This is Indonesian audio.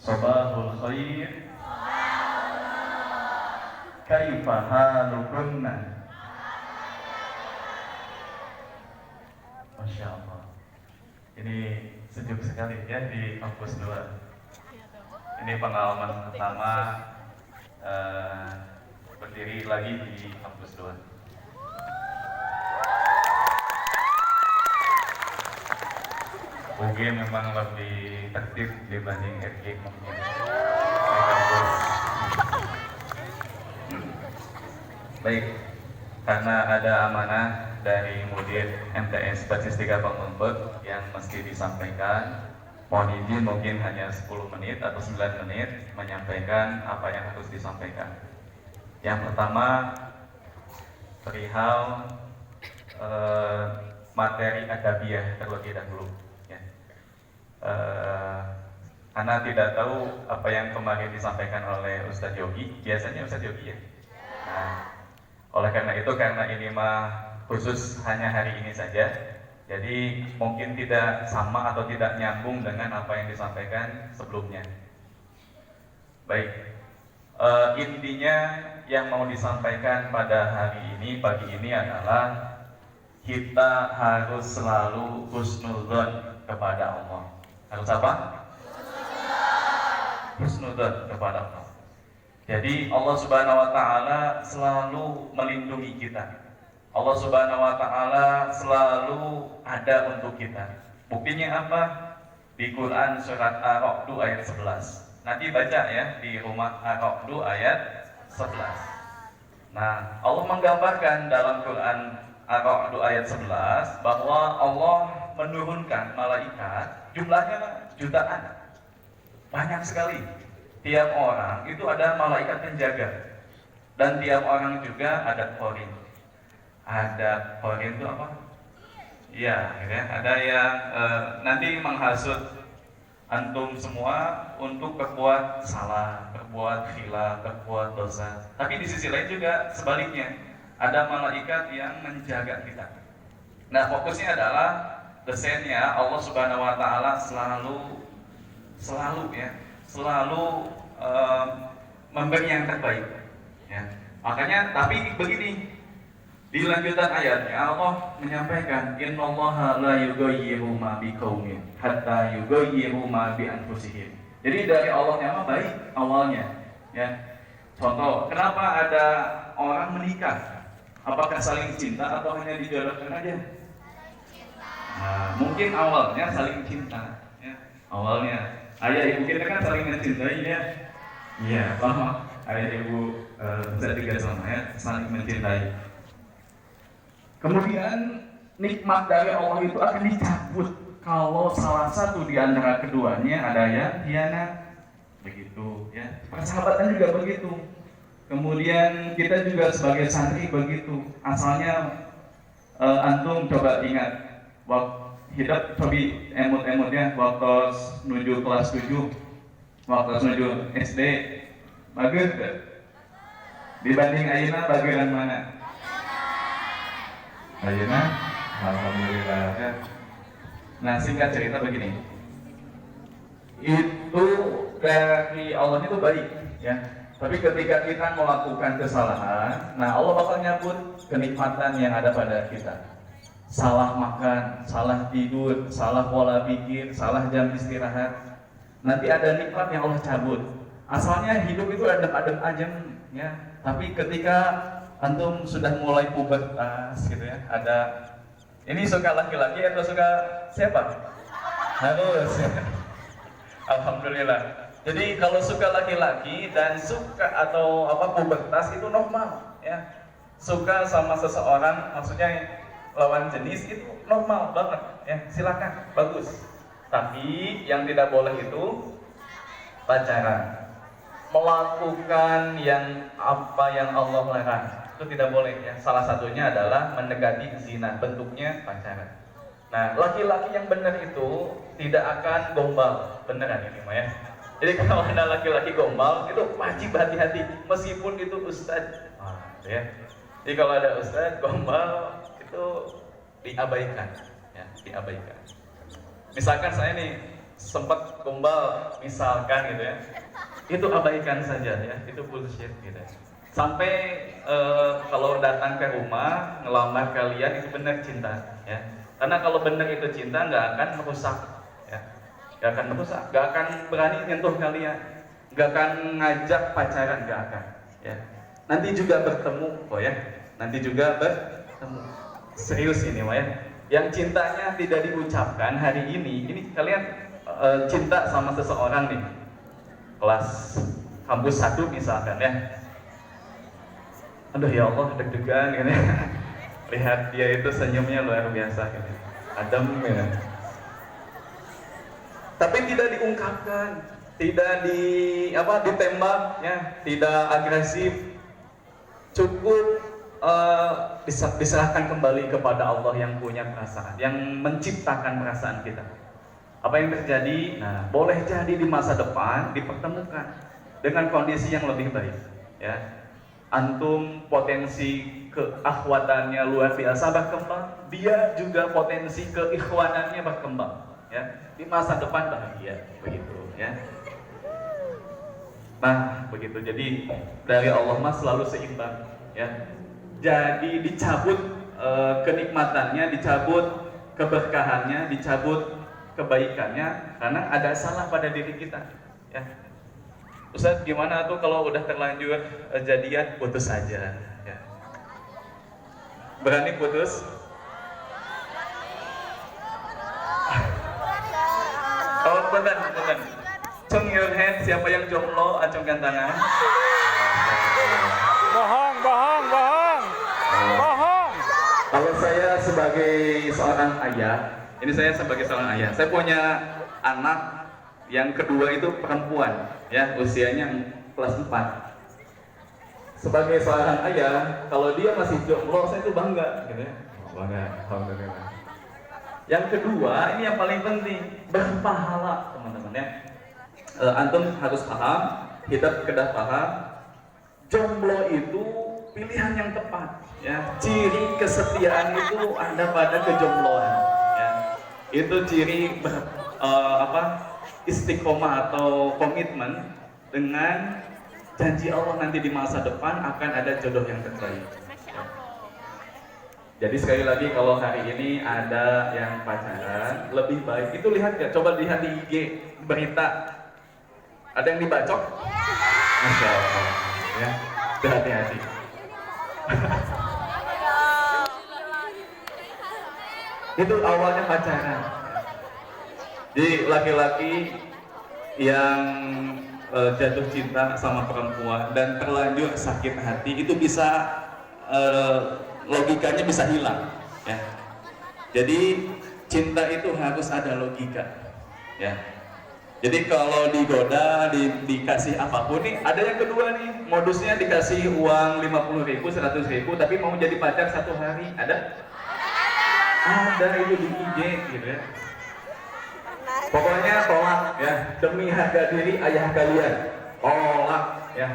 Sabahul khair. Kaifa halukunna? Masya Allah. Ini sejuk sekali ya di kampus 2. Ini pengalaman pertama berdiri lagi di kampus 2. UG memang lebih tertib dibanding RG mungkin. Baik, karena ada amanah dari Mudir MTS Statistika Pengembek yang mesti disampaikan, mohon izin mungkin hanya 10 menit atau 9 menit menyampaikan apa yang harus disampaikan. Yang pertama, perihal materi adabiah terlebih dahulu. Ana tidak tahu apa yang kemarin disampaikan oleh Ustadz Yogi. Biasanya Ustadz Yogi ya. Nah, oleh karena itu, karena ini mah khusus hanya hari ini saja, jadi mungkin tidak sama atau tidak nyambung dengan apa yang disampaikan sebelumnya. Baik, intinya yang mau disampaikan pada hari ini, pagi ini adalah kita harus selalu husnudzon kepada Allah. Harus apa? Husnudzon kepada Allah. Jadi Allah Subhanahu wa taala selalu melindungi kita. Allah Subhanahu wa taala selalu ada untuk kita. Buktinya apa? Di Quran surat Ar-Ra'd ayat 11. Nanti baca ya di rumah, Ar-Ra'd ayat 11. Nah, Allah menggambarkan dalam Quran Ar-Ra'd ayat 11 bahwa Allah menurunkan malaikat, jumlahnya jutaan, banyak sekali. Tiap orang itu ada malaikat penjaga, dan tiap orang juga ada korin. Ada korin itu apa? Ya, ada yang nanti menghasut antum semua untuk berbuat salah, berbuat khilaf, berbuat dosa. Tapi di sisi lain juga sebaliknya, ada malaikat yang menjaga kita. Nah, fokusnya adalah desainnya Allah Subhanahu wa taala selalu memberi yang terbaik ya. Makanya, tapi begini, di lanjutan ayatnya Allah menyampaikan, innallaha la yughayyiru ma biqaumin hatta yughayyiru ma bi anfusihim. Jadi dari Allahnya mah baik awalnya ya. Contoh, kenapa ada orang menikah? Apakah saling cinta atau hanya dijodohkan aja? Nah, mungkin awalnya saling cinta ya. Awalnya ayah ibu kita kan saling mencintai ya. Iya, paham. Ayah ibu juga sama ya, saling mencintai. Kemudian nikmat dari Allah itu akan dicabut kalau salah satu di antara keduanya ada yang hianat. Begitu ya. Persahabatan juga begitu. Kemudian kita juga sebagai santri begitu. Asalnya antum coba ingat waktu hidup cobi emut-emutnya waktu menuju kelas 7, waktu menuju SD, bagus gak? Dibanding ayeuna bagian mana? Ayeuna, alhamdulillah ya. Nah, singkat cerita begini, itu dari Allah itu baik ya. Tapi ketika kita melakukan kesalahan, nah Allah bakal nyabut kenikmatan yang ada pada kita. Salah makan, salah tidur, salah pola pikir, salah jam istirahat, nanti ada nikmat yang Allah cabut. Asalnya hidup itu adem-adem aja ya, tapi ketika antum sudah mulai pubertas gitu ya, ada ini suka laki-laki atau suka siapa? Harus ya. Alhamdulillah. Jadi kalau suka laki-laki dan suka atau pubertas itu normal ya. Suka sama seseorang, maksudnya lawan jenis, itu normal banget ya, silakan, bagus. Tapi yang tidak boleh itu pacaran, melakukan yang Allah larang, itu tidak boleh ya. Salah satunya adalah mendekati zina, bentuknya pacaran. Nah, laki-laki yang benar itu tidak akan gombal, beneran ini mah ya. Jadi kalau ada laki-laki gombal itu wajib hati-hati, meskipun itu ustadz ya. Jadi kalau ada ustadz gombal itu diabaikan ya, diabaikan. Misalkan saya nih sempat gombal misalkan gitu ya, itu abaikan saja ya, itu bullshit gitu. Sampai kalau datang ke rumah ngelamar kalian itu benar cinta ya, karena kalau benar itu cinta nggak akan merusak ya, nggak akan merusak, nggak akan berani nyentuh kalian, nggak akan ngajak pacaran, nggak akan ya. Nanti juga bertemu kok ya, nanti juga bertemu. Serius ini Wak ya, yang cintanya tidak diucapkan hari ini kalian cinta sama seseorang nih, kelas kampus 1 misalkan ya, aduh ya Allah deg-degan gitu ya. Lihat dia itu senyumnya luar biasa gitu, adem gitu. Tapi tidak diungkapkan, tidak ditembak ya, tidak agresif, cukup diserahkan kembali kepada Allah yang punya perasaan, yang menciptakan perasaan kita. Apa yang terjadi? Nah, boleh jadi di masa depan dipertemukan dengan kondisi yang lebih baik ya. Antum potensi keakhwatannya luar biasa berkembang, dia juga potensi keikhwanannya berkembang ya. Di masa depan bahagia begitu ya. Nah, begitu. Jadi dari Allah mas selalu seimbang ya. Jadi dicabut kenikmatannya, dicabut keberkahannya, dicabut kebaikannya karena ada salah pada diri kita ya. Ustaz gimana tuh kalau udah terlanjur jadian? Putus aja ya. Berani putus? Oh bukan. Cung your hand, siapa yang jomblo acungkan tangan. Bohong. Kalau saya sebagai seorang ayah, saya punya anak yang kedua itu perempuan, ya usianya kelas 4. Sebagai seorang ayah, kalau dia masih jomblo, saya itu bangga, gitu ya. Bangga, alhamdulillah. Yang kedua, ini yang paling penting, berpahala, teman-teman ya. Antum harus paham, kita kedah paham, jomblo itu pilihan yang tepat ya. Ciri kesetiaan itu ada pada kejombloan ya. Itu ciri istiqomah atau komitmen dengan janji Allah nanti di masa depan akan ada jodoh yang terbaik ya. Jadi sekali lagi kalau hari ini ada yang pacaran lebih baik itu lihat ya, coba lihat di IG berita ada yang dibacok, Masya Allah ya, hati-hati. Itu awalnya pacaran. Jadi laki-laki yang jatuh cinta sama perempuan dan terlanjur sakit hati itu bisa logikanya bisa hilang ya. Jadi cinta itu harus ada logika ya. Jadi kalau digoda, dikasih apapun nih, ada yang kedua nih, modusnya dikasih uang 50.000, 100.000, tapi mau jadi pacar 1 hari, ada? Ada itu di IG gitu ya. Pokoknya tolak ya, demi harga diri ayah kalian, tolak ya.